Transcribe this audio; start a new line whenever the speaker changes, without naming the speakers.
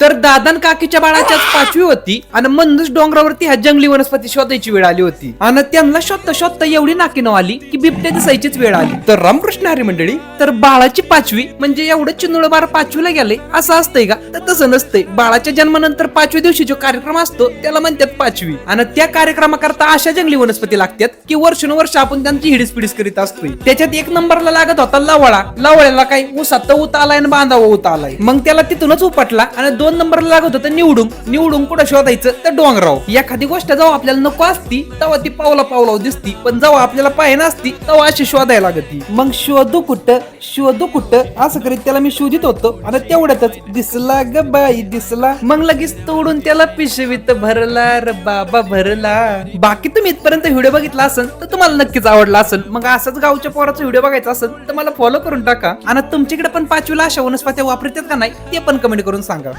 तर दादन काकीच्या बाळाच्याच 5वी होती आणि म्हणूनच डोंगरावरती ह्या जंगली वनस्पती शोधायची वेळ आली होती आणि त्यांना शोधता शोधता एवढी नाकीनव आली की बिबट्या दिसायचीच वेळ आली. तर रामकृष्ण हरी मंडळी, तर बाळाची 5वी म्हणजे एवढं चिन्नुळ बार 5वीला गेले असं असतंय का? तर तसं नसतंय. बाळाच्या जन्मानंतर 5व्या दिवशी जो कार्यक्रम असतो त्याला म्हणतात 5वी आणि त्या कार्यक्रमाकरता अशा जंगली वनस्पती लागतात की वर्षानुवर्ष आपण त्यांची हिडीस करत असतोय. त्याच्यात 1 नंबरला लागत होता लवळा. लवळ्याला काय उसात ऊत आलाय आणि बांधावा ऊत आलाय. मग त्याला तिथूनच उपटला आणि 2 नंबरला लागत होतं निवडून कुठं शोधायचं तर डोंगराव. एखादी गोष्ट जेव्हा आपल्याला नको असती तेव्हा ती पावला दिसती, पण जेव्हा आपल्याला पाहिजे नसती तेव्हा अशी शोधायला लागती. मग शोधू कुठं असं करीत त्याला मी शोधित होतो आणि तेवढ्यातच दिसला ग बाई दिसला. मग लगेच तोडून त्याला पिशवीत भरला र बाबा भरला. बाकी तुम्ही इथपर्यंत व्हिडिओ बघितला असेल तर तुम्हाला नक्कीच आवडला असेल. मग असंच गावच्या पोराचा व्हिडिओ बघायचा असेल तर मला फॉलो करून टाका आणि तुमच्याकडे पण 5वीला अशा वनस्पती वापरतात का नाही ते पण कमेंट करून सांगा.